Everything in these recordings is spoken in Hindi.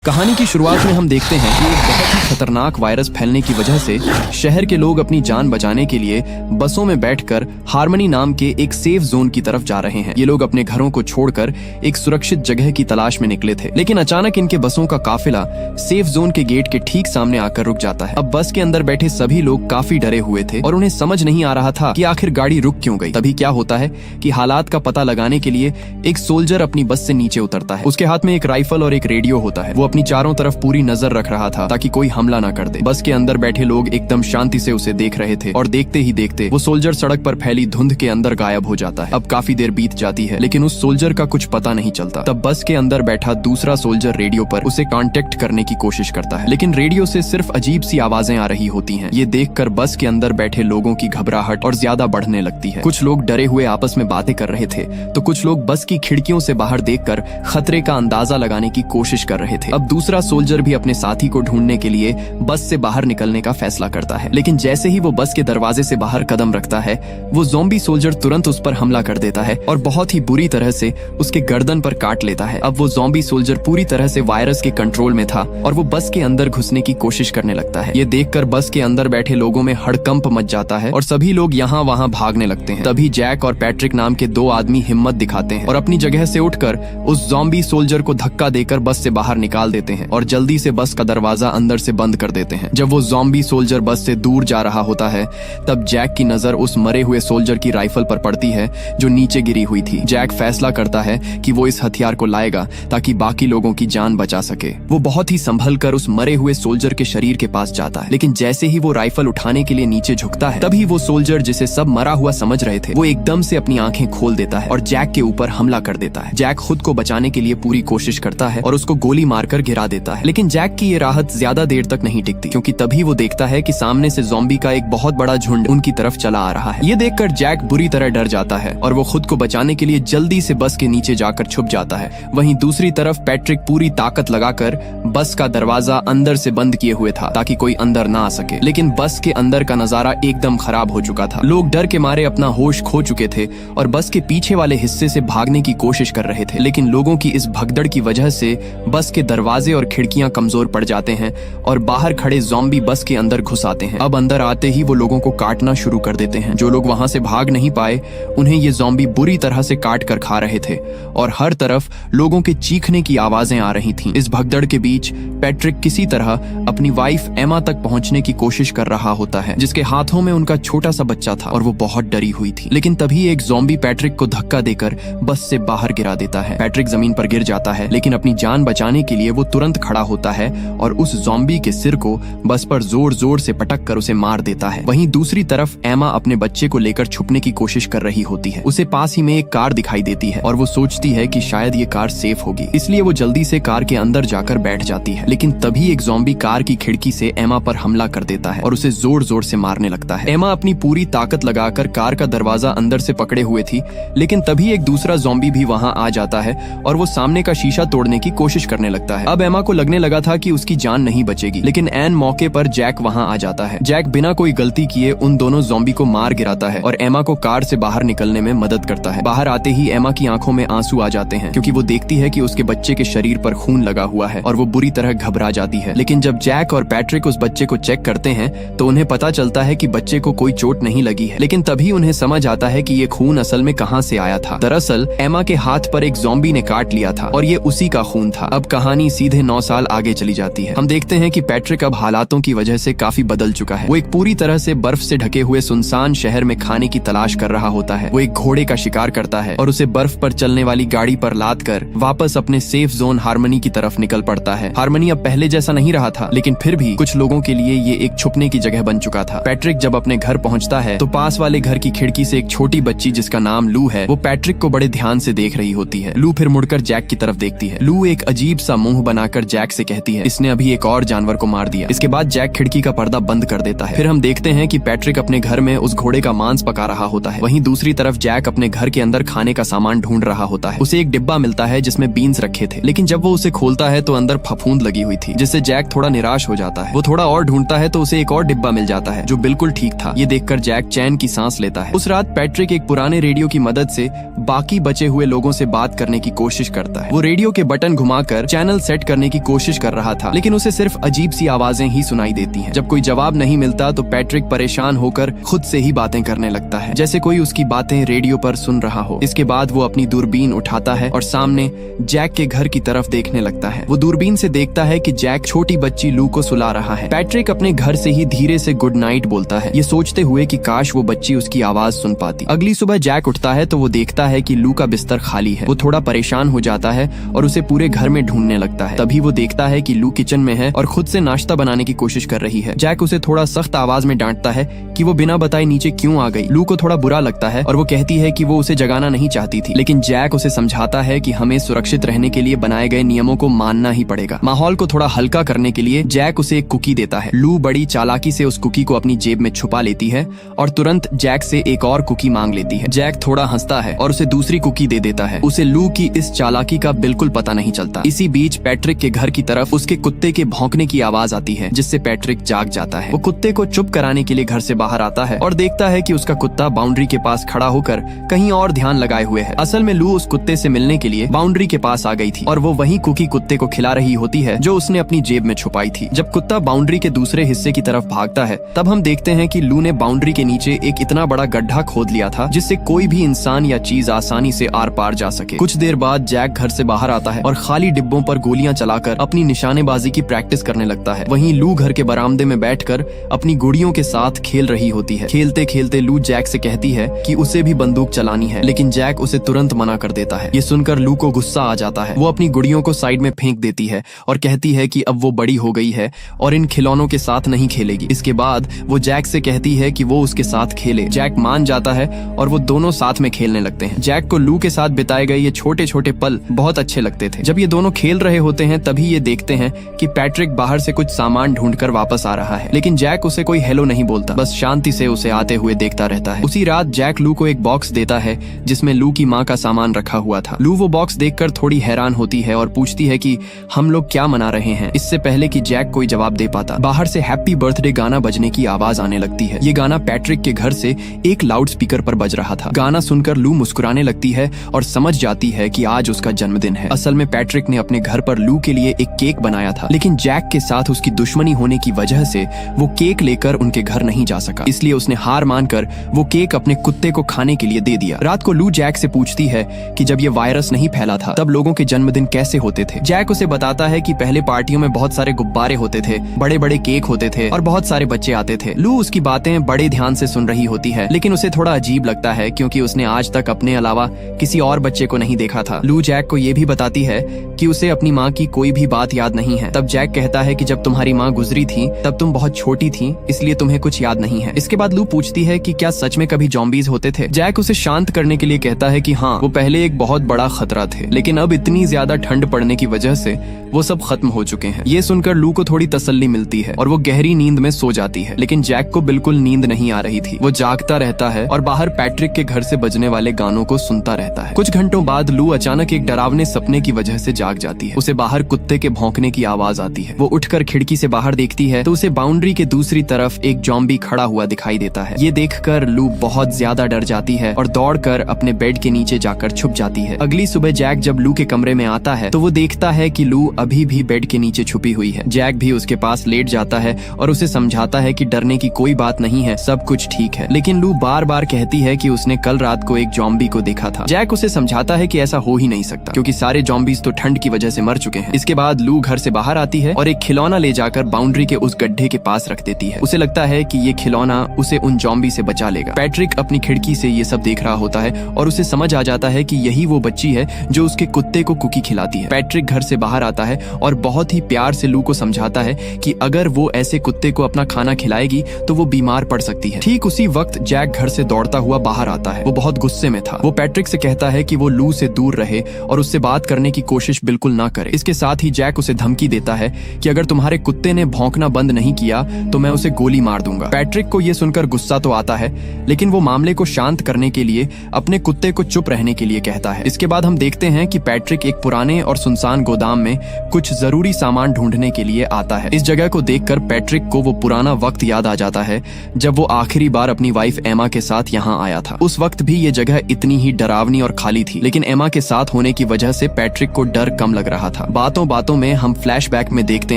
कहानी की शुरुआत में हम देखते हैं कि एक बहुत ही खतरनाक वायरस फैलने की वजह से शहर के लोग अपनी जान बचाने के लिए बसों में बैठकर हार्मनी नाम के एक सेफ जोन की तरफ जा रहे हैं। ये लोग अपने घरों को छोड़कर एक सुरक्षित जगह की तलाश में निकले थे, लेकिन अचानक इनके बसों का काफिला सेफ जोन के गेट के ठीक सामने आकर रुक जाता है। अब बस के अंदर बैठे सभी लोग काफी डरे हुए थे और उन्हें समझ नहीं आ रहा था कि आखिर गाड़ी रुक क्यों गई। तभी क्या होता है कि हालात का पता लगाने के लिए एक सोल्जर अपनी बस से नीचे उतरता है। उसके हाथ में एक राइफल और एक रेडियो होता है। वो अपनी चारों तरफ पूरी नजर रख रहा था ताकि कोई हमला ना कर दे। बस के अंदर बैठे लोग एकदम शांति से उसे देख रहे थे और देखते ही देखते वो सोल्जर सड़क पर फैली धुंध के अंदर गायब हो जाता है। अब काफी देर बीत जाती है, लेकिन उस सोल्जर का कुछ पता नहीं चलता। तब बस के अंदर बैठा दूसरा सोल्जर रेडियो पर उसे कांटेक्ट करने की कोशिश करता है, लेकिन रेडियो से सिर्फ अजीब सी आवाजें आ रही होती हैं। ये देखकर बस के अंदर बैठे लोगों की घबराहट और ज्यादा बढ़ने लगती है। कुछ लोग डरे हुए आपस में बातें कर रहे थे, तो कुछ लोग बस की खिड़कियों से बाहर देखकर खतरे का अंदाजा लगाने की कोशिश कर रहे थे। अब दूसरा सोल्जर भी अपने साथी को ढूंढने के लिए बस से बाहर निकलने का फैसला करता है, लेकिन जैसे ही वो बस के दरवाजे से बाहर कदम रखता है, वो ज़ॉम्बी सोल्जर तुरंत उस पर हमला कर देता है और बहुत ही बुरी तरह से उसके गर्दन पर काट लेता है। अब वो ज़ॉम्बी सोल्जर पूरी तरह से वायरस के कंट्रोल में था और वो बस के अंदर घुसने की कोशिश करने लगता है। ये देखकर बस के अंदर बैठे लोगों में हड़कंप मच जाता है और सभी लोग यहाँ वहाँ भागने लगते हैं। तभी जैक और पैट्रिक नाम के दो आदमी हिम्मत दिखाते हैं और अपनी जगह से उठकर उस ज़ॉम्बी सोल्जर को धक्का देकर बस से बाहर निकाल देते हैं और जल्दी से बस का दरवाजा अंदर से बंद कर देते हैं। जब वो ज़ॉम्बी सोल्जर बस से दूर जा रहा होता है, तब जैक की नजर उस मरे हुए सोल्जर की राइफल पर पड़ती है जो नीचे गिरी हुई थी। जैक फैसला करता है कि वो इस हथियार को लाएगा ताकि बाकी लोगों की जान बचा सके। वो बहुत ही संभल कर उस मरे हुए सोल्जर के शरीर के पास जाता है, लेकिन जैसे ही वो राइफल उठाने के लिए नीचे झुकता है, तभी वो सोल्जर जिसे सब मरा हुआ समझ रहे थे, वो एकदम से अपनी आंखें खोल देता है और जैक के ऊपर हमला कर देता है। जैक खुद को बचाने के लिए पूरी कोशिश करता है और उसको गोली मारकर गिरा देता है, लेकिन जैक की ये राहत ज्यादा देर तक नहीं टिकती, क्योंकि तभी वो देखता है कि सामने से ज़ॉम्बी का एक बहुत बड़ा झुंड उनकी तरफ चला आ रहा है। ये देखकर जैक बुरी तरह डर जाता है और वो खुद को बचाने के लिए जल्दी से बस के नीचे जाकर छुप जाता है। वहीं दूसरी तरफ पैट्रिक पूरी ताकत लगाकर बस का दरवाजा अंदर से बंद किए हुए था ताकि कोई अंदर ना आ सके, लेकिन बस के अंदर का नजारा एकदम खराब हो चुका था। लोग डर के मारे अपना होश खो चुके थे और बस के पीछे वाले हिस्से से भागने की कोशिश कर रहे थे, लेकिन लोगों की इस भगदड़ की वजह से बस के दरवाजे और खिड़कियां कमजोर पड़ जाते हैं और बाहर खड़े ज़ॉम्बी बस के अंदर घुस आते हैं। अब अंदर आते ही वो लोगों को काटना शुरू कर देते हैं। जो लोग वहां से भाग नहीं पाए, उन्हें ये ज़ॉम्बी बुरी तरह से काट कर खा रहे थे और हर तरफ लोगों के चीखने की आवाजें आ रही थीं। इस भगदड़ के बीच पैट्रिक किसी तरह अपनी वाइफ एमा तक पहुंचने की कोशिश कर रहा होता है, जिसके हाथों में उनका छोटा सा बच्चा था और वो बहुत डरी हुई थी। लेकिन तभी एक ज़ॉम्बी पैट्रिक को धक्का देकर बस से बाहर गिरा देता है। पैट्रिक जमीन पर गिर जाता है, लेकिन अपनी जान बचाने के लिए वो तुरंत खड़ा होता है और उस ज़ॉम्बी के सिर को बस पर जोर जोर से पटक कर उसे मार देता है। वहीं दूसरी तरफ एमा अपने बच्चे को लेकर छुपने की कोशिश कर रही होती है। उसे पास ही में एक कार दिखाई देती है और वो सोचती है कि शायद ये कार सेफ होगी, इसलिए वो जल्दी से कार के अंदर जाकर बैठ जाती है। लेकिन तभी एक ज़ॉम्बी कार की खिड़की से एमा पर हमला कर देता है और उसे जोर जोर से मारने लगता है। एमा अपनी पूरी ताकत लगाकर कार का दरवाजा अंदर से पकड़े हुए थी, लेकिन तभी एक दूसरा ज़ॉम्बी भी वहां आ जाता है और वो सामने का शीशा तोड़ने की कोशिश करने लगता है। अब एमा को लगने लगा था कि उसकी जान नहीं बचेगी, लेकिन ऐन मौके पर जैक वहां आ जाता है। जैक बिना कोई गलती किए उन दोनों ज़ॉम्बी को मार गिराता है और एमा को कार से बाहर निकलने में मदद करता है। बाहर आते ही एमा की आंखों में आंसू आ जाते हैं, क्योंकि वो देखती है कि उसके बच्चे के शरीर पर खून लगा हुआ है और वो बुरी तरह घबरा जाती है। लेकिन जब जैक और पैट्रिक उस बच्चे को चेक करते हैं, तो उन्हें पता चलता है कि बच्चे को कोई चोट नहीं लगी है। लेकिन तभी उन्हें समझ आता है कि ये खून असल में कहां से आया था। दरअसल एमा के हाथ पर एक ज़ॉम्बी ने काट लिया था और ये उसी का खून था। अब कहानी सीधे 9 साल आगे चली जाती है। हम देखते हैं कि पैट्रिक अब हालातों की वजह से काफी बदल चुका है। वो एक पूरी तरह से बर्फ से ढके हुए सुनसान शहर में खाने की तलाश कर रहा होता है। वो एक घोड़े का शिकार करता है और उसे बर्फ पर चलने वाली गाड़ी पर लाद कर वापस अपने सेफ जोन हार्मनी की तरफ निकल पड़ता है। हार्मनी अब पहले जैसा नहीं रहा था, लेकिन फिर भी कुछ लोगों के लिए ये एक छुपने की जगह बन चुका था। पैट्रिक जब अपने घर पहुंचता है, तो पास वाले घर की खिड़की से एक छोटी बच्ची जिसका नाम लू है, वो पैट्रिक को बड़े ध्यान से देख रही होती है। लू फिर मुड़कर जैक की तरफ देखती है। लू एक अजीब सा मुंह बनाकर जैक से कहती है, इसने अभी एक और जानवर को मार दिया। इसके बाद जैक खिड़की का पर्दा बंद कर देता है। फिर हम देखते हैं कि पैट्रिक अपने घर में उस घोड़े का मांस पका रहा होता है। वहीं दूसरी तरफ जैक अपने घर के अंदर खाने का सामान ढूंढ रहा होता है। उसे एक डिब्बा मिलता है जिसमें बीन्स रखे थे, लेकिन जब वो उसे खोलता है तो अंदर फफूंद लगी हुई थी, जिससे जैक थोड़ा निराश हो जाता है। वो थोड़ा और ढूंढता है तो उसे एक और डिब्बा मिल जाता है जो बिल्कुल ठीक था। ये देखकर जैक चैन की सांस लेता है। उस रात पैट्रिक एक पुराने रेडियो की मदद से बाकी बचे हुए लोगों से बात करने की कोशिश करता है। वो रेडियो के बटन घुमाकर चैनल सेट करने की कोशिश कर रहा था, लेकिन उसे सिर्फ अजीब सी आवाजें ही सुनाई देती हैं। जब कोई जवाब नहीं मिलता तो पैट्रिक परेशान होकर खुद से ही बातें करने लगता है, जैसे कोई उसकी बातें रेडियो पर सुन रहा हो। इसके बाद वो अपनी दूरबीन उठाता है और सामने जैक के घर की तरफ देखने लगता है। वो दूरबीन से देखता है कि जैक छोटी बच्ची लू को सुला रहा है। पैट्रिक अपने घर से ही धीरे से गुड नाइट बोलता है, ये सोचते हुए कि काश वो बच्ची उसकी आवाज सुन पाती। अगली सुबह जैक उठता है तो वो देखता है कि लू का बिस्तर खाली है। वो थोड़ा परेशान हो जाता है और उसे पूरे घर में ढूंढने लगता है। तभी वो देखता है कि लू किचन में है और खुद से नाश्ता बनाने की कोशिश कर रही है। जैक उसे थोड़ा सख्त आवाज में डांटता है कि वो बिना बताए नीचे क्यों आ गई। लू को थोड़ा बुरा लगता है और वो कहती है कि वो उसे जगाना नहीं चाहती थी, लेकिन जैक उसे समझाता है कि हमें सुरक्षित रहने के लिए बनाए गए नियमों को मानना ही पड़ेगा। माहौल को थोड़ा हल्का करने के लिए जैक उसे एक कुकी देता है। लू बड़ी चालाकी से उस कुकी को अपनी जेब में छुपा लेती है और तुरंत जैक से एक और कुकी मांग लेती है। जैक थोड़ा हंसता है और उसे दूसरी कुकी दे देता है। उसे लू की इस चालाकी का बिल्कुल पता नहीं चलता। इसी बीच पैट्रिक के घर की तरफ उसके कुत्ते के भौंकने की आवाज आती है, जिससे पैट्रिक जाग जाता है। वो कुत्ते को चुप कराने के लिए घर से बाहर आता है और देखता है कि उसका कुत्ता बाउंड्री के पास खड़ा होकर कहीं और ध्यान लगाए हुए है। असल में लू उस कुत्ते से मिलने के लिए बाउंड्री के पास आ गई थी और वो वही कुकी कुत्ते को खिला रही होती है जो उसने अपनी जेब में छुपाई थी। जब कुत्ता बाउंड्री के दूसरे हिस्से की तरफ भागता है तब हम देखते हैं कि लू ने बाउंड्री के नीचे एक इतना बड़ा गड्ढा खोद लिया था जिससे कोई भी इंसान या चीज आसानी से आर पार जा सके। कुछ देर बाद जैक घर से बाहर आता है और खाली डिब्बों पर गोलियां चलाकर अपनी निशानेबाजी की प्रैक्टिस करने लगता है। वहीं लू घर के बरामदे में बैठकर अपनी गुड़ियों के साथ खेल रही होती है। खेलते खेलते लू जैक से कहती है कि उसे भी बंदूक चलानी है, लेकिन जैक उसे तुरंत मना कर देता है। ये सुनकर लू को गुस्सा आ जाता है। वो अपनी गुड़ियों को साइड में फेंक देती है और कहती है कि अब वो बड़ी हो गई है और इन खिलौनों के साथ नहीं खेलेगी। इसके बाद वो जैक से कहती है कि वो उसके साथ खेले। जैक मान जाता है और वो दोनों साथ में खेलने लगते हैं। जैक को लू के साथ बिताए गए ये छोटे छोटे पल बहुत अच्छे लगते थे। जब ये दोनों खेल रहे होते हैं तभी ये देखते हैं कि पैट्रिक बाहर से कुछ सामान ढूंढकर वापस आ रहा है, लेकिन जैक उसे कोई हेलो नहीं बोलता, बस शांति से उसे आते हुए देखता रहता है। उसी रात जैक लू को एक बॉक्स देता है जिसमें लू की माँ का सामान रखा हुआ था। लू वो बॉक्स देखकर थोड़ी हैरान होती है और पूछती है कि हम लोग क्या मना रहे हैं। इससे पहले कि जैक कोई जवाब दे पाता, बाहर से हैप्पी बर्थडे गाना बजने की आवाज आने लगती है। ये गाना पैट्रिक के घर से एक लाउड स्पीकर पर बज रहा था। गाना सुनकर लू मुस्कुराने लगती है और समझ जाती है कि आज उसका जन्मदिन है। असल में पैट्रिक ने अपने घर पर लू के लिए एक केक बनाया था, लेकिन जैक के साथ उसकी दुश्मनी होने की वजह से वो केक लेकर उनके घर नहीं जा सका, इसलिए उसने हार मानकर वो केक अपने कुत्ते को खाने के लिए दे दिया। रात को लू जैक से पूछती है कि जब ये वायरस नहीं फैला था तब लोगों के जन्मदिन कैसे होते थे। जैक उसे बताता है कि पहले पार्टियों में बहुत सारे गुब्बारे होते थे, बड़े बड़े केक होते थे और बहुत सारे बच्चे आते थे। लू उसकी बातें बड़े ध्यान से सुन रही होती है, लेकिन उसे थोड़ा अजीब लगता है क्योंकि उसने आज तक अपने अलावा किसी और बच्चे को नहीं देखा था। लू जैक को ये भी बताती है कि उसे अपनी माँ की कोई भी बात याद नहीं है। तब जैक कहता है कि जब तुम्हारी माँ गुजरी थी तब तुम बहुत छोटी थी, इसलिए तुम्हें कुछ याद नहीं है। इसके बाद लू पूछती है कि क्या सच में कभी ज़ॉम्बीज होते थे। जैक उसे शांत करने के लिए कहता है कि हाँ, वो पहले एक बहुत बड़ा खतरा थे, लेकिन अब इतनी ज्यादा ठंड पड़ने की वजह से वो सब खत्म हो चुके हैं। ये सुनकर लू को थोड़ी तसल्ली मिलती है और वो गहरी नींद में सो जाती है, लेकिन जैक को बिल्कुल नींद नहीं आ रही थी। वो जागता रहता है और बाहर पैट्रिक के घर से बजने वाले गानों को सुनता रहता है। कुछ घंटों बाद लू अचानक एक डरावने सपने की वजह से जाग जाती है। उसे बाहर कुत्ते के भौंकने की आवाज आती है। वो उठकर खिड़की से बाहर देखती है तो उसे बाउंड्री के दूसरी तरफ एक ज़ॉम्बी खड़ा हुआ दिखाई देता है। ये देखकर लू बहुत ज्यादा डर जाती है और दौड़कर अपने बेड के नीचे जाकर छुप जाती है। अगली सुबह जैक जब लू के कमरे में आता है तो वो देखता है कि लू अभी भी बेड के नीचे छुपी हुई है। जैक भी उसके पास लेट जाता है और उसे समझाता है कि डरने की कोई बात नहीं है, सब कुछ ठीक है। लेकिन लू बार बार कहती है कि उसने कल रात को एक ज़ॉम्बी को देखा था। जैक उसे समझाता है कि ऐसा हो ही नहीं सकता क्योंकि सारे ज़ॉम्बीज तो ठंड की वजह से मर चुके हैं। इसके बाद लू घर से बाहर आती है और एक खिलौना ले जाकर बाउंड्री के उस गड्ढे के पास रख देती है। उसे लगता है कि ये खिलौना उसे उन ज़ॉम्बी से बचा लेगा। पैट्रिक अपनी खिड़की से ये सब देख रहा होता है और उसे समझ आ जाता है कि यही वो बच्ची है जो उसके कुत्ते को कुकी खिलाती है। पैट्रिक घर से बाहर आता है और बहुत ही प्यार से लू को समझाता है कि अगर वो ऐसे कुत्ते को अपना खाना खिलाएगी तो वो बीमार पड़ सकती है। ठीक उसी वक्त जैक घर से दौड़ता हुआ बाहर आता है। वो बहुत गुस्से में था। वो पैट्रिक से कहता है कि वो लू से दूर रहे और उससे बात करने की कोशिश बिल्कुल ना करे। इसके साथ ही जैक उसे धमकी देता है कि अगर तुम्हारे कुत्ते ने भौंकना बंद नहीं किया तो मैं उसे गोली मार दूंगा। पैट्रिक को यह सुनकर गुस्सा तो आता है, लेकिन वो मामले को शांत करने के लिए अपने कुत्ते को चुप रहने के लिए कहता है। इसके बाद हम देखते हैं कि पैट्रिक एक पुराने और सुनसान गोदाम में कुछ जरूरी सामान ढूंढने के लिए आता है। इस जगह को देखकर पैट्रिक को वो पुराना वक्त याद आ जाता है जब वो आखिरी बार अपनी वाइफ एमा के साथ यहाँ आया था। उस वक्त भी ये जगह इतनी ही डरावनी और खाली थी, लेकिन एमा के साथ होने की वजह से पैट्रिक को डर कम लग रहा था। बातों बातों में हम फ्लैशबैक में देखते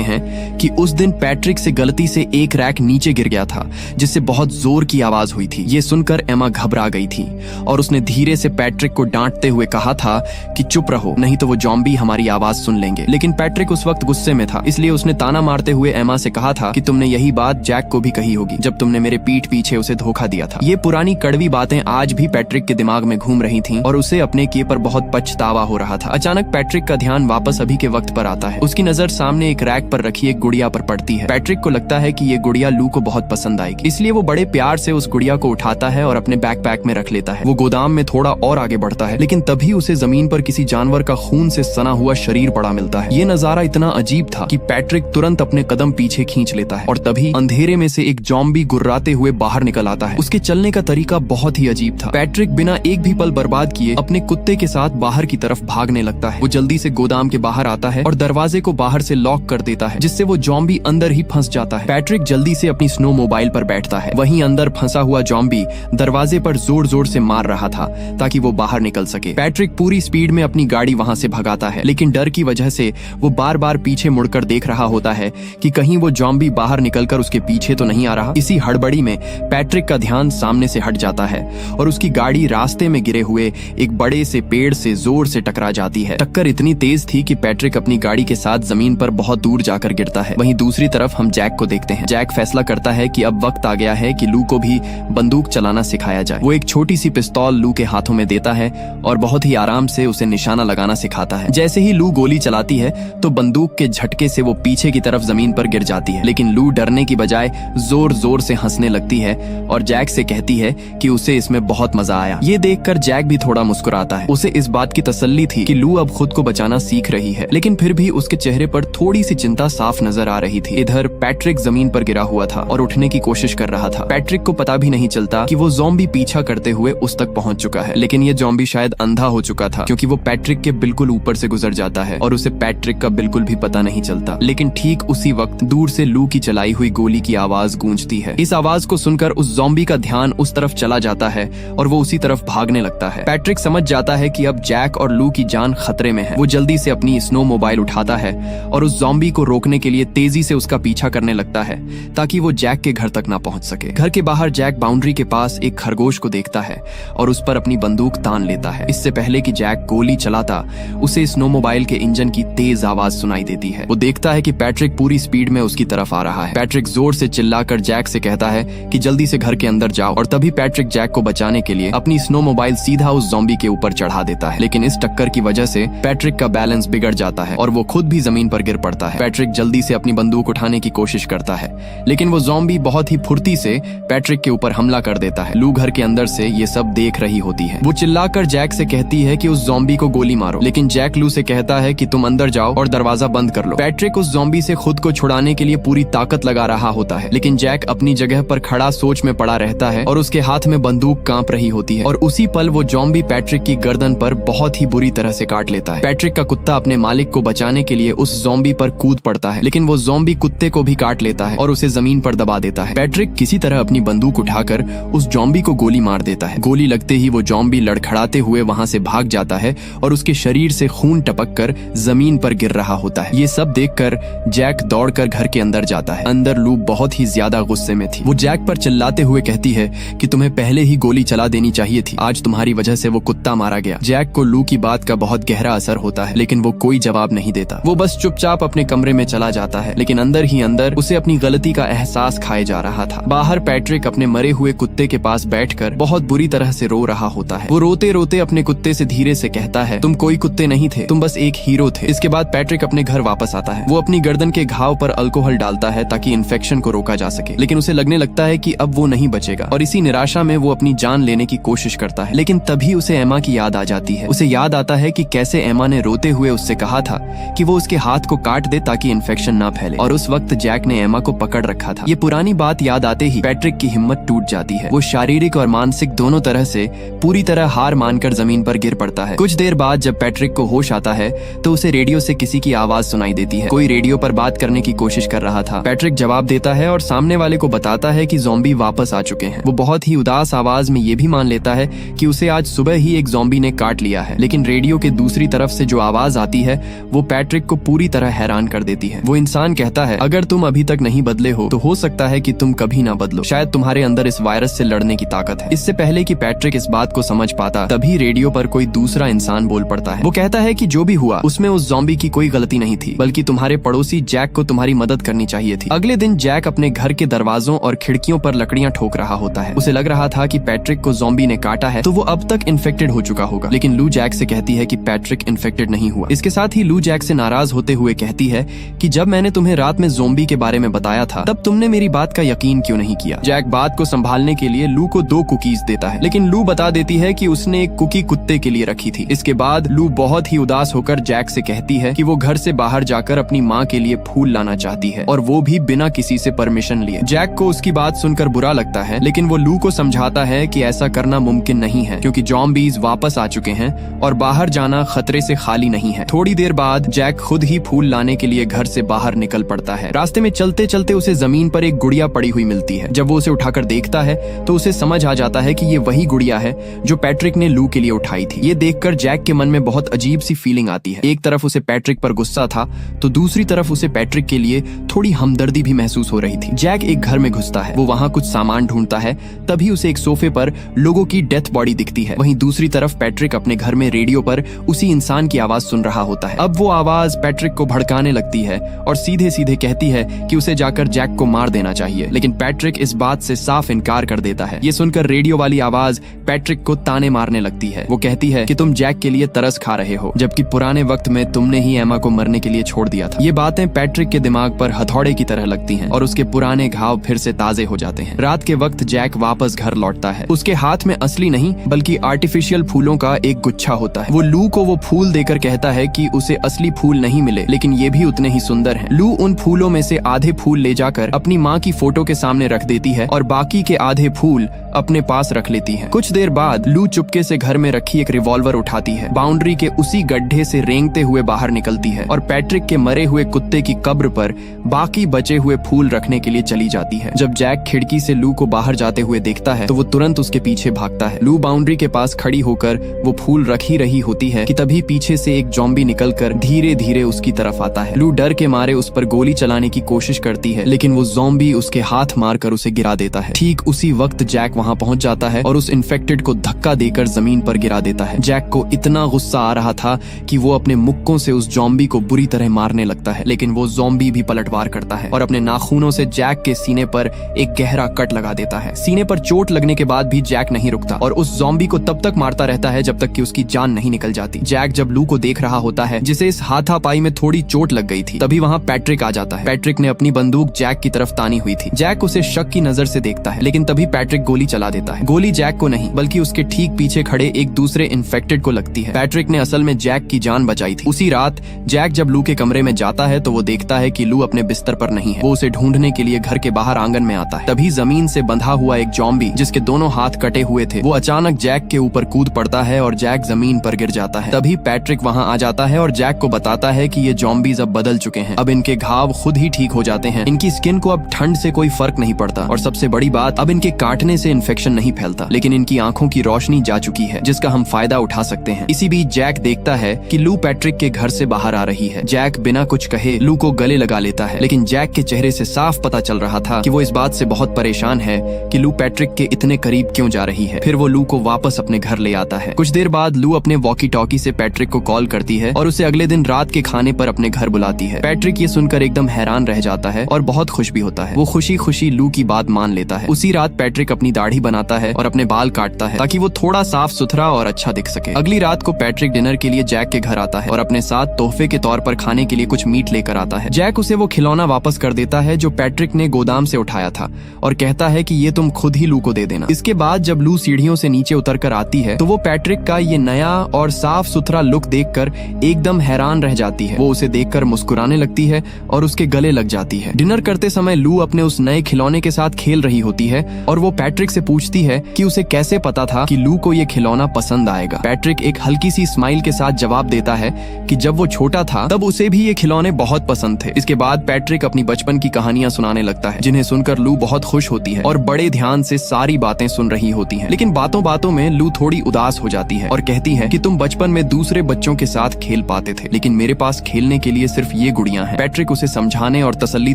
हैं कि उस दिन पैट्रिक से गलती से एक रैक नीचे गिर गया था, जिससे बहुत जोर की आवाज हुई थी। ये सुनकर एमा घबरा गई थी और उसने धीरे से पैट्रिक को डांटते हुए कहा था कि चुप रहो, नहीं तो वो ज़ॉम्बी हमारी आवाज सुन लेंगे। लेकिन पैट्रिक उस वक्त गुस्से में था, इसलिए उसने ताना मारते हुए एमा से कहा था कि तुमने यही बात जैक को भी कही होगी जब तुमने मेरे पीठ पीछे उसे धोखा दिया था। ये पुरानी कड़वी बातें आज भी पैट्रिक के दिमाग में घूम रही थीं और उसे अपने किए पर बहुत पछतावा हो रहा था। अचानक पैट्रिक का ध्यान वापस अभी के वक्त पर आता है। उसकी नजर सामने एक रैक पर रखी एक गुड़िया पर पड़ती है। पैट्रिक को लगता है कि ये गुड़िया लू को बहुत पसंद आएगी, इसलिए वो बड़े प्यार से उस गुड़िया को उठाता है और अपने बैकपैक में रख लेता है। वो गोदाम में थोड़ा और आगे बढ़ता है, लेकिन तभी उसे जमीन पर किसी जानवर का खून से सना हुआ शरीर पड़ा मिलता है। ये नजारा इतना अजीब था कि पैट्रिक तुरंत अपने कदम पीछे खींच लेता है और तभी अंधेरे में से एक ज़ॉम्बी गुर्राते हुए बाहर निकल आता है। उसके चलने का तरीका बहुत ही अजीब था। पैट्रिक बिना एक भी पल बर्बाद किए अपने कुत्ते के साथ बाहर की तरफ भागने लगता है। वो जल्दी से गोदाम के बाहर आता है और दरवाजे को बाहर से लॉक कर देता है, जिससे वो ज़ॉम्बी अंदर ही फंस जाता है। पैट्रिक जल्दी से अपनी स्नो मोबाइल पर बैठता है। वहीं अंदर फंसा हुआ ज़ॉम्बी दरवाजे पर जोर जोर से मार रहा था ताकि वो बाहर निकल सके। पैट्रिक पूरी स्पीड में अपनी गाड़ी वहां से भगाता है, लेकिन डर की वजह से वो बार बार पीछे मुड़कर देख रहा होता है कि कहीं वो ज़ॉम्बी बाहर निकलकर उसके पीछे तो नहीं आ रहा। इसी हड़बड़ी में पैट्रिक का ध्यान सामने से हट जाता है और उसकी गाड़ी रास्ते में गिरे हुए एक बड़े से पेड़ से जोर से टकरा जाती है। टक्कर इतनी तेज थी कि पैट्रिक अपनी गाड़ी के साथ जमीन पर बहुत दूर जाकर गिरता है। वहीं दूसरी तरफ हम जैक को देखते हैं। जैक फैसला करता है कि अब वक्त आ गया है कि लू को भी बंदूक चलाना सिखाया जाए। वो एक छोटी सी पिस्तौल लू के हाथों में देता है और बहुत ही आराम से उसे निशाना लगाना सिखाता है। जैसे ही लू गोली चलाती है तो बंदूक के झटके से वो पीछे की तरफ जमीन पर गिर जाती है, लेकिन लू डरने की बजाय जोर जोर से हंसने लगती है और जैक से कहती है कि उसे इसमें बहुत मजा आया। ये देखकर जैक भी थोड़ा मुस्कुराता है। उसे इस बात की तसल्ली थी कि लू अब खुद को बचाना सीख रही है, लेकिन फिर भी उसके चेहरे पर थोड़ी सी चिंता साफ नजर आ रही थी। इधर पैट्रिक जमीन पर गिरा हुआ था और उठने की कोशिश कर रहा था। पैट्रिक को पता भी नहीं चलता कि वो ज़ॉम्बी पीछा करते हुए उस तक पहुंच चुका है, लेकिन ये ज़ॉम्बी शायद अंधा हो चुका था क्योंकि वो पैट्रिक के बिल्कुल ऊपर से गुजर जाता है और उसे पैट्रिक का बिल्कुल भी पता नहीं चलता। लेकिन ठीक उसी वक्त दूर से लू की चलाई हुई गोली की आवाज गूंजती है। इस आवाज को सुनकर उस ज़ॉम्बी का ध्यान उस तरफ चला जाता है और वो उसी तरफ भागने लगता है। पैट्रिक समझ जाता है कि अब जैक और लू की जान खतरे में है। वो जल्दी से अपनी स्नो मोबाइल उठाता है और उस ज़ॉम्बी को रोकने के लिए तेजी से उसका पीछा करने लगता है ताकि वो जैक के घर तक ना पहुंच सके। घर के बाहर जैक बाउंड्री के पास एक खरगोश को देखता है और उस पर अपनी बंदूक तान लेता है। इससे पहले कि जैक गोली चलाता, उसे स्नो मोबाइल के इंजन की तेज आवाज सुनाई देती है। वो देखता है कि पैट्रिक पूरी स्पीड में उसकी तरफ आ रहा है। पैट्रिक जोर से चिल्लाकर जैक से कहता है कि जल्दी से घर के अंदर जाओ और तभी पैट्रिक जैक को बचाने के लिए अपनी स्नो मोबाइल सीधा उस ज़ॉम्बी के ऊपर चढ़ा देता है, लेकिन इस टक्कर की वजह से पैट्रिक का बैलेंस बिगड़ जाता है और वो खुद भी जमीन पर गिर पड़ता है। पैट्रिक जल्दी से अपनी बंदूक उठाने की कोशिश करता है, लेकिन वो ज़ॉम्बी बहुत ही फुर्ती से पैट्रिक के ऊपर हमला कर देता है। लू घर के अंदर से ये सब देख रही होती है। वो चिल्लाकर जैक से कहती है कि उस ज़ॉम्बी को गोली मारो, लेकिन जैक लू से कहता है कि तुम अंदर जाओ और दरवाजा बंद कर लो। पैट्रिक उस ज़ॉम्बी से खुद को छुड़ाने के लिए पूरी ताकत लगा रहा होता है, लेकिन जैक अपनी जगह पर खड़ा सोच में पड़ा रहता है और उसके हाथ में बंदूक कांप रही होती है और उसी पल वो ज़ॉम्बी पैट्रिक की गर्दन पर बहुत ही बुरी तरह से काट लेता है। पैट्रिक का कुत्ता अपने मालिक को बचाने के लिए उस ज़ॉम्बी पर कूद पड़ता है, लेकिन वो ज़ॉम्बी कुत्ते को भी काट लेता है और उसे जमीन पर दबा देता है। पैट्रिक किसी तरह अपनी बंदूक उठाकर उस ज़ॉम्बी को गोली मार देता है। गोली लगते ही वो ज़ॉम्बी लड़खड़ाते हुए वहां से भाग जाता है और उसके शरीर से खून टपककर जमीन पर गिर रहा होता है। ये सब देखकर जैक दौड़कर घर के अंदर जाता है। अंदर लू बहुत ही ज्यादा गुस्से में थी। वो जैक पर चिल्लाते हुए कहती है कि तुम्हें पहले ही गोली चला देनी चाहिए थी, आज तुम्हारी वजह से वो कुत्ता मारा गया। जैक को लू की बात का बहुत गहरा असर होता है, लेकिन वो कोई जवाब नहीं देता। वो बस चुपचाप अपने कमरे में चला जाता है, लेकिन अंदर ही अंदर उसे अपनी गलती का एहसास खाए जा रहा था। बाहर पैट्रिक अपने मरे हुए कुत्ते के पास बैठकर बहुत बुरी तरह से रो रहा होता है। वो रोते रोते अपने कुत्ते से धीरे से कहता है, तुम कोई कुत्ते नहीं थे, तुम बस एक हीरो थे। इसके बाद पैट्रिक अपने घर वापस आता है। वो अपनी गर्दन के घाव पर अल्कोहल डालता है ताकि इन्फेक्शन को रोका जा सके, लेकिन उसे लगने लगता है कि अब वो नहीं बचेगा और इसी निराशा में वो अपनी जान लेने की कोशिश करता है। लेकिन तभी उसे एमा की याद आ जाती है। उसे याद आता है कि कैसे एमा ने रोते हुए उससे कहा था कि वो उसके हाथ को काट दे ताकि इन्फेक्शन ना फैले, और उस वक्त जैक ने एमा को पकड़ रखा था। ये पुरानी बात याद आते ही पैट्रिक की हिम्मत टूट जाती है। वो शारीरिक और मानसिक दोनों तरह से पूरी तरह हार मानकर जमीन पर गिर पड़ता है। कुछ देर बाद जब पैट्रिक को होश आता है तो उसे रेडियो से किसी की आवाज सुनाई देती है। कोई रेडियो पर बात करने की कोशिश कर रहा था। पैट्रिक जवाब देता है और सामने वाले को बताता है कि ज़ॉम्बी वापस आ चुके हैं। वो बहुत ही उदास आवाज में ये भी मान लेता है कि उसे आज सुबह ही एक ज़ॉम्बी ने काट लिया है। लेकिन रेडियो के दूसरी तरफ से जो आवाज आती है वो पैट्रिक को पूरी तरह हैरान कर देती है। वो इंसान कहता है, अगर तुम अभी तक नहीं बदले हो तो हो सकता है कि तुम कभी ना बदलो। शायद तुम्हारे अंदर इस वायरस से लड़ने की ताकत है। इससे पहले कि पैट्रिक इस बात को समझ पाता, तभी रेडियो पर कोई दूसरा इंसान बोल पड़ता है। वो कहता है कि जो भी हुआ उसमें उस ज़ॉम्बी की कोई गलती नहीं थी, बल्कि तुम्हारे पड़ोसी जैक को तुम्हारी मदद करनी चाहिए थी। अगले दिन जैक अपने घर के दरवाजों और खिड़कियों पर लकड़ियां ठोक रहा होता है। उसे लग रहा था कि पैट्रिक को ज़ॉम्बी ने काटा है तो वो अब तक इन्फेक्टेड हो चुका होगा। लेकिन लू जैक से कहती है कि पैट्रिक इन्फेक्टेड नहीं हुआ। इसके साथ ही लू जैक से नाराज होते हुए कहती है कि जब मैंने तुम्हें रात में ज़ॉम्बी के बारे में बताया था तब तुमने मेरी बात का यकीन क्यों नहीं किया। जैक बात को संभालने के लिए लू को 2 कुकीज देता है, लेकिन लू बता देती है कि उसने एक कुकी कुत्ते के लिए रखी थी। इसके बाद लू बहुत ही उदास होकर जैक से कहती है कि वो घर से बाहर जाकर अपनी माँ के लिए फूल लाना चाहती है, और वो भी बिना किसी से परमिशन लिए। जैक को उसकी बात सुनकर बुरा लगता है, लेकिन वो लू को समझाता है कि ऐसा करना मुमकिन नहीं है क्योंकि ज़ॉम्बीज वापस आ चुके हैं और बाहर जाना खतरे से खाली नहीं है। थोड़ी देर बाद जैक खुद ही फूल लाने के लिए घर से बाहर निकल पड़ता है। रास्ते में चलते चलते उसे जमीन पर एक गुड़िया पड़ी हुई मिलती है। जब वो उसे उठाकर देखता है तो उसे समझ आ जाता है कि ये वही गुड़िया है जो पैट्रिक ने लू के लिए उठाई थी। ये देखकर जैक के मन में बहुत अजीब सी फीलिंग आती है। एक तरफ उसे पैट्रिक पर गुस्सा था तो दूसरी तरफ उसे पैट्रिक के लिए थोड़ी हमदर्दी भी महसूस हो रही थी। जैक एक घर में घुसता है। वो वहाँ कुछ सामान ढूंढता है, तभी उसे एक सोफे पर लोगों की डेथ बॉडी दिखती है। वहीं दूसरी तरफ पैट्रिक अपने घर में रेडियो पर उसी इंसान की आवाज सुन रहा होता है। अब वो आवाज पैट्रिक को भड़काने लगती है और सीधे सीधे कहती है कि उसे जाकर जैक को मार देना चाहिए, लेकिन पैट्रिक इस बात से साफ इनकार कर देता है। ये सुनकर रेडियो वाली आवाज पैट्रिक को ताने मारने लगती है। वो कहती है कि तुम जैक के लिए तरस खा रहे हो, जबकि पुराने वक्त में तुमने ही एमा को मरने के लिए छोड़ दिया था। ये बातें पैट्रिक के दिमाग पर हथौड़े की तरह लगती हैं और उसके पुराने घाव फिर से ताजे हो जाते हैं। रात के वक्त जैक वापस घर लौटता है। उसके हाथ में असली नहीं बल्कि आर्टिफिशियल फूलों का एक गुच्छा होता है। वो लू को वो फूल देकर कहता है कि उसे असली फूल नहीं मिले, लेकिन ये भी उतने ही सुंदर हैं। लू उन फूलों में से आधे फूल ले जाकर अपनी माँ की फोटो के सामने रख देती है और बाकी के आधे फूल अपने पास रख लेती है। कुछ देर बाद लू चुपके से घर में रखी एक रिवॉल्वर उठाती है, बाउंड्री के उसी गड्ढे से रेंगते हुए बाहर निकलती है और पैट्रिक के मरे हुए कुत्ते की कब्र पर बाकी बचे हुए फूल रखने के लिए चली जाती है। जब जैक खिड़की से लू को बाहर जाते हुए देखता है तो वो तुरंत उसके पीछे भागता है। लू बाउंड्री के पास खड़ी होकर वो फूल रख ही रही होती है कि तभी पीछे से एक ज़ॉम्बी निकलकर धीरे धीरे उसकी तरफ आता है। लू डर के मारे उस पर गोली चलाने की कोशिश करती है, लेकिन वो ज़ॉम्बी उसके हाथ मारकर उसे गिरा देता है। ठीक उसी वक्त जैक वहाँ पहुँच जाता है और उस इन्फेक्टेड को धक्का देकर जमीन पर गिरा देता है। जैक को इतना गुस्सा आ रहा था कि वो अपने मुक्कों से उस ज़ॉम्बी को बुरी तरह मारने लगता है, लेकिन वो ज़ॉम्बी भी पलटवार करता है और अपने नाखूनों से जैक के सीने पर एक गहरा कट लगा देता है। सीने पर चोट लगने के बाद भी जैक नहीं रुकता और उस ज़ॉम्बी को तब तक मारता रहता है जब तक कि उसकी जान नहीं निकल जाती। जैक जब लू को देख रहा होता है, जिसे इस हाथापाई में थोड़ी चोट लग गई थी, तभी वहाँ पैट्रिक आ जाता है। पैट्रिक ने अपनी बंदूक जैक की तरफ तानी हुई थी। जैक उसे शक की नजर से देखता है, लेकिन तभी पैट्रिक गोली चला देता है। गोली जैक को नहीं बल्कि उसके ठीक पीछे खड़े एक दूसरे इन्फेक्टेड को लगती है। पैट्रिक ने असल में जैक की जान बचाई थी। उसी रात जैक जब लू के कमरे में जाता है तो वो देखता है कि लू अपने बिस्तर पर नहीं है। वो उसे ढूंढने के लिए घर के बाहर आंगन में आता है। तभी जमीन से बंधा हुआ एक ज़ॉम्बी जिसके दोनों हाथ कटे हुए थे, वो अचानक जैक के ऊपर कूद पड़ता है और जैक जमीन पर गिर जाता है। तभी पैट्रिक वहाँ आ जाता है और जैक को बताता है कि ये ज़ॉम्बीज अब बदल चुके हैं। अब इनके घाव खुद ही ठीक हो जाते हैं। इनकी स्किन को अब ठंड से कोई फर्क नहीं पड़ता और सबसे बड़ी बात, अब इनके काटने से इन्फेक्शन नहीं फैलता, लेकिन इनकी आंखों की रोशनी जा चुकी है जिसका हम फायदा उठा सकते हैं। इसी बीच जैक देखता है कि लू पैट्रिक के घर से बाहर आ रही है। जैक बिना कुछ कहे लू को गले लगा लेता है, लेकिन जैक के चेहरे से साफ पता चल रहा था कि वो इस बात से बहुत परेशान है कि लू पैट्रिक के इतने करीब क्यों जा रही है। फिर वो लू को वापस अपने घर ले आता है। कुछ देर बाद लू अपने वॉकी टॉकी से पैट्रिक को कॉल करती है और उसे अगले दिन रात के खाने पर अपने घर बुलाती है। पैट्रिक ये सुनकर एकदम हैरान रह जाता है और बहुत खुश भी होता है। वो खुशी खुशी लू की बात मान लेता है। उसी रात पैट्रिक अपनी दाढ़ी बनाता है और अपने बाल काटता है ताकि वो थोड़ा साफ सुथरा और अच्छा दिख सके। अगली रात को पैट्रिक डिनर के लिए जैक के घर आता है और अपने साथ तोहफे के तौर पर खाने के लिए कुछ मीट लेकर आता है। जैक उसे वो खिलौना वापस कर देता है जो पैट्रिक ने गोदाम से उठाया था और कहता है कि ये तुम खुद ही लू को दे देना। इसके बाद जब लू सीढ़ियों से नीचे उतर कर आती है तो वो पैट्रिक का ये नया और साफ सुथरा लुक देखकर एकदम हैरान रह जाती है। वो उसे देखकर मुस्कुराने लगती है और उसके गले लग जाती है। डिनर करते समय लू अपने उस नए खिलौने के साथ खेल रही होती है और वो पैट्रिक से पूछती है कि उसे कैसे पता था कि लू को ये खिलौना पसंद आएगा। पैट्रिक एक हल्की सी स्माइल के साथ जवाब देता है कि जब वो छोटा था तब उसे भी ये खिलौने बहुत पसंद थे। इसके बाद पैट्रिक अपनी बचपन की कहानियां सुनाने लगता है, जिन्हें सुनकर लू बहुत खुश होती है और बड़े ध्यान से सारी बातें सुन रही होती हैं। लेकिन बातों बातों में लू थोड़ी उदास हो जाती है और कहती है कि तुम बचपन में दूसरे बच्चों के साथ खेल पाते थे, लेकिन मेरे पास खेलने के लिए सिर्फ ये गुड़ियां हैं। पैट्रिक उसे समझाने और तसल्ली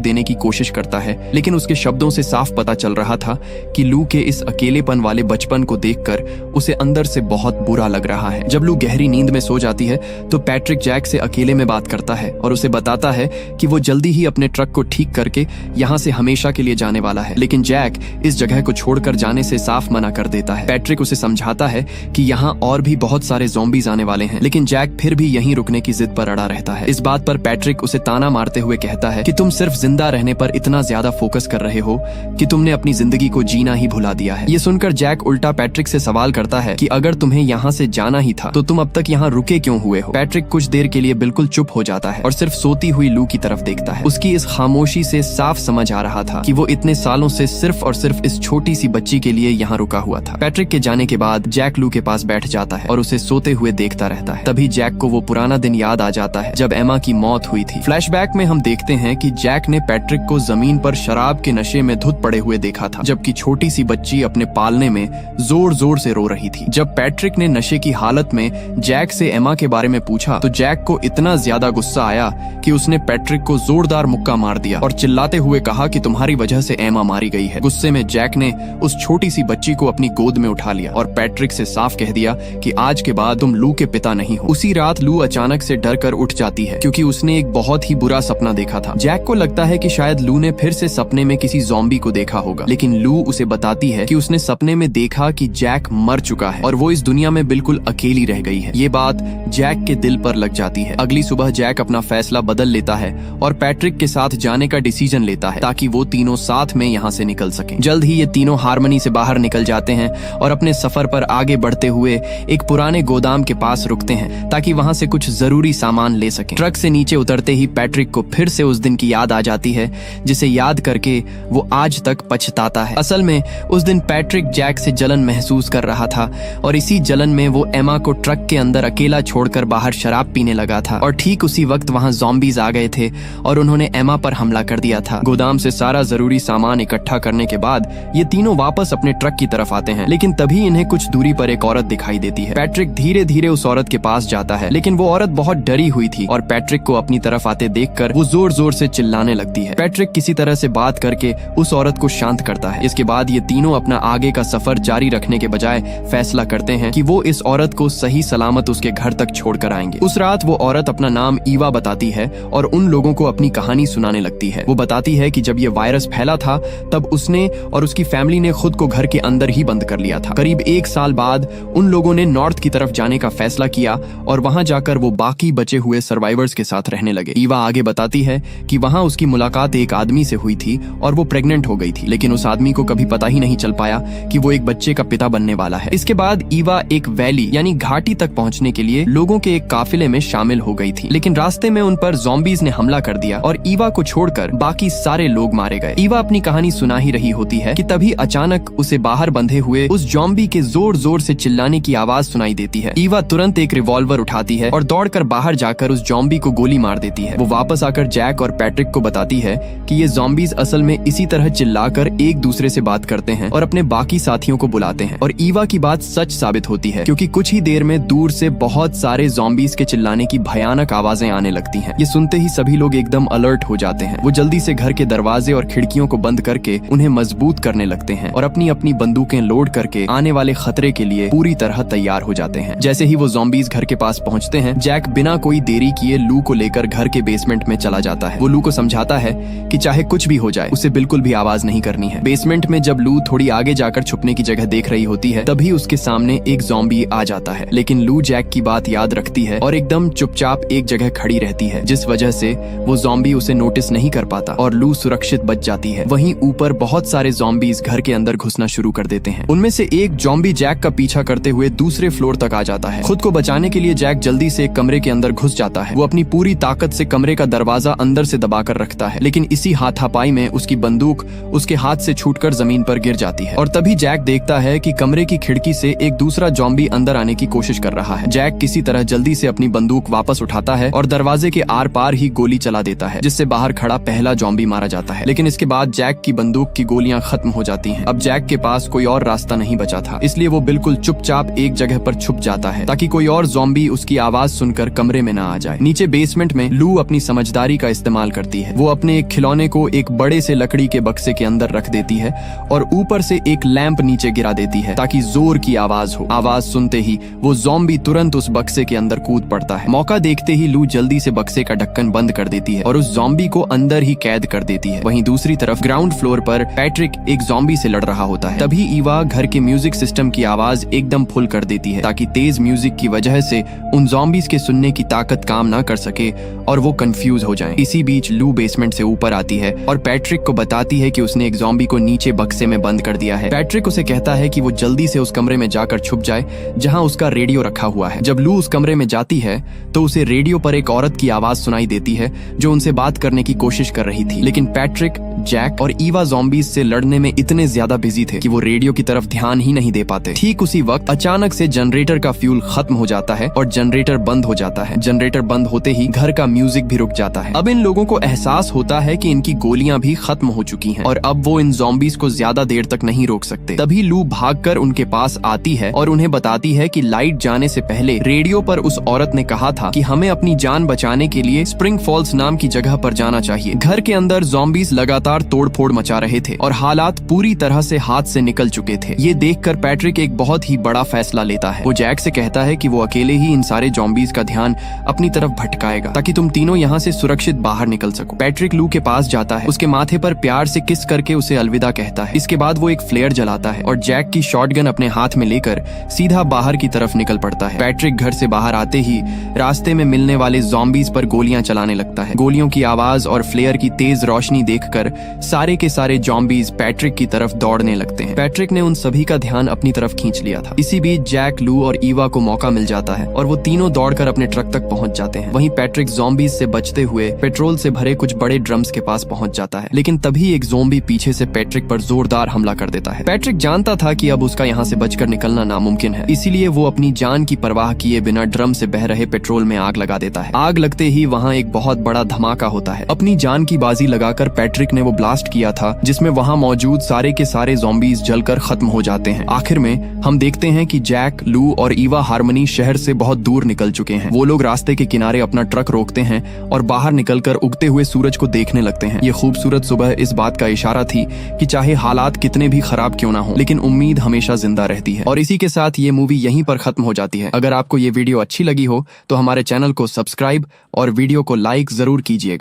देने की कोशिश करता है, लेकिन उसके शब्दों से साफ पता चल रहा था कि लू के इस अकेलेपन वाले बचपन को देखकर उसे अंदर से बहुत बुरा लग रहा है। जब लू गहरी नींद में सो जाती है तो पैट्रिक जैक से अकेले में बात करता है और उसे बताता है कि वो जल्दी ही अपने ट्रक को ठीक करके यहाँ से हमेशा के लिए जाने वाला है, लेकिन जैक इस जगह को छोड़कर जाने से साफ मना कर देता है। पैट्रिक उसे समझाता है कि यहाँ और भी बहुत सारे ज़ॉम्बीज़ आने वाले हैं, लेकिन जैक फिर भी यहीं रुकने की जिद पर अड़ा रहता है। इस बात पर पैट्रिक उसे ताना मारते हुए कहता है कि तुम सिर्फ जिंदा रहने पर इतना ज्यादा फोकस कर रहे हो कि तुमने अपनी जिंदगी को जीना ही भुला दिया है। ये सुनकर जैक उल्टा पैट्रिक से सवाल करता है कि अगर तुम्हें यहाँ से जाना ही था तो तुम अब तक यहाँ रुके क्यों हुए हो। पैट्रिक कुछ देर के लिए बिल्कुल चुप हो जाता है और सिर्फ सोती हुई लू की तरफ देखता है। उसकी इस खामोशी से साफ समझ आ रहा था कि वो इतने सालों से सिर्फ और सिर्फ इस छोटी सी बच्ची के लिए यहाँ रुका हुआ था। पैट्रिक के जाने के बाद जैक लू के पास बैठ जाता है और उसे सोते हुए देखता रहता है। तभी जैक को वो पुराना दिन याद आ जाता है जब एमा की मौत हुई थी। फ्लैशबैक में हम देखते हैं कि जैक ने पैट्रिक को जमीन पर शराब के नशे में धुत पड़े हुए देखा था, जबकि छोटी सी बच्ची अपने पालने में जोर जोर से रो रही थी। जब पैट्रिक ने नशे की हालत में जैक से एमा के बारे में पूछा तो जैक को इतना ज्यादा गुस्सा आया कि उसने पैट्रिक को जोरदार मुक्का मार दिया और चिल्लाते हुए कहा कि तुम्हारी वजह से एमा मारी गई है। गुस्से में जैक ने उस छोटी सी बच्ची को अपनी गोद में उठा लिया और पैट्रिक से साफ कह दिया कि आज के बाद तुम लू के पिता नहीं हो। उसी रात लू अचानक से डर कर उठ जाती है क्योंकि उसने एक बहुत ही बुरा सपना देखा था। जैक को लगता है कि शायद लू ने फिर से सपने में किसी ज़ॉम्बी को देखा होगा, लेकिन लू उसे बताती है कि उसने सपने में देखा कि जैक मर चुका है और वो इस दुनिया में बिल्कुल अकेली रह गई है। ये बात जैक के दिल पर लग जाती है। अगली सुबह जैक अपना फैसला बदल लेता है और पैट्रिक के साथ जाने का डिसीजन लेता है ताकि वो तीनों साथ में यहाँ से निकल सकें। जल्द ही ये तीनों हार्मनी से बाहर निकल जाते हैं और अपने सफर पर आगे बढ़ते हुए एक पुराने गोदाम के पास रुकते हैं ताकि वहाँ से कुछ जरूरी सामान ले सकें। ट्रक से नीचे उतरते ही पैट्रिक को फिर से उस दिन की याद आ जाती है जिसे याद करके वो आज तक पछताता है। असल में उस दिन पैट्रिक जैक से जलन महसूस कर रहा था और इसी जलन में वो एमा को ट्रक के अंदर अकेला छोड़कर बाहर शराब पीने लगा था और ठीक उसी वक्त वहाँ ज़ॉम्बीज़ आ गए थे और उन्होंने एमा पर हमला कर दिया था। गोदाम से सारा जरूरी सामान इकट्ठा करने के बाद ये तीनों वापस अपने ट्रक की तरफ आते हैं, लेकिन तभी इन्हें कुछ दूरी पर एक औरत दिखाई देती है। पैट्रिक धीरे धीरे उस औरत के पास जाता है, लेकिन वो औरत बहुत डरी हुई थी और पैट्रिक को अपनी तरफ आते देखकर वो जोर जोर से चिल्लाने लगती है। पैट्रिक किसी तरह से बात करके उस औरत को शांत करता है। इसके बाद ये तीनों अपना आगे का सफर जारी रखने के बजाय फैसला करते हैं कि वो इस औरत को सही सलामत उसके घर तक छोड़कर आएंगे। उस रात वो औरत अपना नाम ईवा बताती है और उन लोगों को अपनी कहानी सुनाने लगती है। वो बताती है कि जब ये वायरस फैला था तब उसने और उसकी फैमिली ने खुद को घर के अंदर ही बंद कर लिया था। करीब 1 साल बाद उन लोगों ने नॉर्थ की तरफ जाने का फैसला किया और वहां जाकर वो बाकी बचे हुए सर्वाइवर्स के साथ रहने लगे। ईवा आगे बताती है कि वहां उसकी मुलाकात एक आदमी से हुई थी और वो प्रेग्नेंट हो गई थी, लेकिन उस आदमी को कभी पता ही नहीं चल पाया कि वो एक बच्चे का पिता बनने वाला है। इसके बाद ईवा एक वैली यानी घाटी तक पहुंचने के लिए लोगों के एक काफिले में शामिल हो गई थी, लेकिन रास्ते में उन पर ज़ॉम्बीज़ ने हमला कर दिया और ईवा को छोड़कर बाकी सारे लोग मारे गए। ईवा अपनी कहानी सुना ही रही होती है कि तभी अचानक उसे बाहर बंधे हुए उस ज़ॉम्बी के जोर जोर से चिल्लाने की आवाज सुनाई देती है। ईवा तुरंत एक रिवॉल्वर उठाती है और दौड़कर बाहर जाकर उस ज़ॉम्बी को गोली मार देती है। वो वापस आकर जैक और पैट्रिक को बताती है कि ये ज़ॉम्बीज़ असल में इसी तरह चिल्लाकर एक दूसरे से बात करते हैं और अपने बाकी साथियों को बुलाते हैं। और ईवा की बात सच साबित होती है क्योंकि कुछ ही देर में दूर से बहुत सारे ज़ॉम्बीज़ के चिल्लाने की भयानक आवाजें आने लगती हैं। ये सुनते ही सभी लोग एकदम अलर्ट हो जाते हैं। वो जल्दी से घर के दरवाजे और खिड़कियों को बंद करके उन्हें मजबूत करने लगते हैं और अपनी अपनी बंदूकें लोड करके आने वाले खतरे के लिए पूरी तरह तैयार हो जाते हैं। जैसे ही वो ज़ॉम्बीज़ घर के पास पहुंचते हैं, जैक बिना कोई देरी किए लू को लेकर घर के बेसमेंट में चला जाता है। वो लू को समझाता है कि चाहे कुछ भी हो जाए उसे बिल्कुल भी आवाज नहीं करनी है। बेसमेंट में जब लू थोड़ी आगे जाकर छुपने की जगह देख रही होती है तभी उसके सामने एक ज़ॉम्बी आ जाता है, लेकिन लू जैक की बात याद रखती है और एकदम चुपचाप एक जगह खड़ी रहती है, जिस वजह से वो ज़ॉम्बी उसे नोटिस नहीं कर पाता और लू सुरक्षित बच जाती है। वहीं ऊपर बहुत सारे ज़ॉम्बीज़ घर के अंदर घुसना शुरू कर देते हैं। उनमें से एक ज़ॉम्बी जैक का पीछा करते हुए दूसरे फ्लोर तक आ जाता है। खुद को बचाने के लिए जैक जल्दी से एक कमरे के अंदर घुस जाता है। वो अपनी पूरी ताकत से कमरे का दरवाजा अंदर से दबाकर रखता है, लेकिन इसी हाथापाई में उसकी बंदूक उसके हाथ से छूटकर जमीन पर गिर जाती है और तभी जैक देखता है कि कमरे की खिड़की से एक दूसरा ज़ॉम्बी अंदर आने की कोशिश कर रहा है। जैक किसी तरह जल्दी से अपनी बंदूक वापस उठाता है और दरवाजे के आर पार ही गोली चला देता है, जिससे बाहर खड़ा पहला ज़ॉम्बी मारा जाता है। लेकिन इसके बाद जैक की बंदूक की गोलियां खत्म हो जाती हैं। अब जैक के पास कोई और रास्ता नहीं बचा था, इसलिए वो बिल्कुल चुपचाप एक जगह पर छुप जाता है ताकि कोई और ज़ॉम्बी उसकी आवाज सुनकर कमरे में न आ जाए। नीचे बेसमेंट में लू अपनी समझदारी का इस्तेमाल करती है। वो अपने एक खिलौने को एक बड़े से लकड़ी के बक्से के अंदर रख देती है और ऊपर से एक लैंप नीचे गिरा देती है ताकि जोर की आवाज हो। आवाज सुनते ही वो ज़ॉम्बी तुरंत उस बक्से के अंदर कूद पड़ता है। मौका देखते ही लू जल्दी से बक्से का ढक्कन बंद कर देती है और उस ज़ॉम्बी को अंदर ही कैद कर देती है। वहीं दूसरी तरफ ग्राउंड फ्लोर पर पैट्रिक एक ज़ॉम्बी से लड़ रहा होता है। तभी ईवा घर के म्यूजिक सिस्टम की आवाज एकदम फुल कर देती है ताकि तेज म्यूजिक की वजह से उन ज़ॉम्बीज के सुनने की ताकत काम ना कर सके और वो कंफ्यूज हो जाएं। इसी बीच लू बेसमेंट से ऊपर आती है और पैट्रिक को बताती है कि उसने एक ज़ॉम्बी को नीचे बक्से में बंद कर दिया है। पैट्रिक उसे कहता है कि वो जल्दी से उस कमरे में जाकर छुप जाए जहां उसका रेडियो रखा हुआ है। जब लू उस कमरे में जाती है तो उसे रेडियो पर एक औरत की आवाज सुनाई देती है जो उनसे बात करने की कोशिश कर रही थी। लेकिन पैट्रिक, जैक और ईवा ज़ॉम्बीज से लड़ने में इतने ज्यादा बिजी थे कि वो रेडियो की तरफ ध्यान ही नहीं दे पाते। ठीक उसी वक्त अचानक से जनरेटर का फ्यूल खत्म हो जाता है और जनरेटर बंद हो जाता है। जनरेटर बंद होते ही घर का म्यूजिक भी रुक जाता है। अब इन लोगों को एहसास होता है कि इनकी गोलियां भी खत्म हो चुकी हैं और अब वो इन ज़ॉम्बीज को ज्यादा देर तक नहीं रोक सकते। तभी लू भागकर उनके पास आती है और उन्हें बताती है कि लाइट जाने से पहले रेडियो पर उस औरत ने कहा था कि हमें अपनी जान बचाने के लिए स्प्रिंग फॉल्स नाम की जगह पर जाना चाहिए। घर के अंदर ज़ॉम्बीज लगातार तोड़फोड़ मचा रहे थे और हालात पूरी तरह से हाथ से निकल चुके थे। ये देखकर पैट्रिक एक बहुत ही बड़ा फैसला लेता है। वो जैक से कहता है कि वो अकेले ही इन सारे ज़ॉम्बीज का ध्यान अपनी तरफ भटकाएगा ताकि तुम तीनों यहाँ से सुरक्षित बाहर निकल सको। पैट्रिक लू के पास जाता है, उसके माथे पर प्यार से किस करके उसे अलविदा कहता है। इसके बाद वो एक फ्लेयर जलाता है और जैक की शॉटगन अपने हाथ में लेकर सीधा बाहर की तरफ निकल पड़ता है। पैट्रिक घर से बाहर आते ही रास्ते में मिलने वाले ज़ॉम्बीज पर गोलियां चलाने लगता है। गोलियों की आवाज और फ्लेयर की तेज रोशनी देखकर सारे के सारे ज़ॉम्बीज पैट्रिक की तरफ दौड़ने लगते हैं। पैट्रिक ने उन सभी का ध्यान अपनी तरफ खींच लिया था। इसी बीच जैक, लू और ईवा को मौका मिल जाता है और वो तीनों दौड़कर अपने ट्रक तक पहुंच जाते हैं। वहीं पैट्रिक ज़ॉम्बीज से बचते हुए पेट्रोल से भरे कुछ बड़े ड्रम्स के पास पहुंच जाता है। लेकिन तभी एक ज़ॉम्बी पीछे से पैट्रिक पर जोरदार हमला कर देता है। पैट्रिक जानता था कि अब उसका यहाँ से बचकर निकलना नामुमकिन है, इसीलिए वो अपनी जान की परवाह किए बिना ड्रम से बह रहे पेट्रोल में आग लगा देता है। आग लगते ही वहाँ एक बहुत बड़ा धमाका होता है। अपनी जान की बाजी लगाकर पैट्रिक ने वो ब्लास्ट किया था जिसमें वहाँ मौजूद सारे के सारे ज़ॉम्बीज जलकर खत्म हो जाते हैं। आखिर में हम देखते हैं कि जैक, लू और ईवा हार्मनी शहर से बहुत दूर निकल चुके हैं। वो लोग रास्ते के किनारे अपना ट्रक रोकते हैं और बाहर निकलकर उगते हुए सूरज को देखने लगते हैं। ये खूबसूरत सुबह इस बात का इशारा थी कि चाहे हालात कितने भी खराब क्यों ना हो, लेकिन उम्मीद हमेशा जिंदा रहती है। और इसी के साथ ये मूवी यहीं पर खत्म हो जाती है। अगर आपको ये वीडियो अच्छी लगी हो तो हमारे चैनल को सब्सक्राइब और वीडियो को लाइक जरूर कीजिएगा।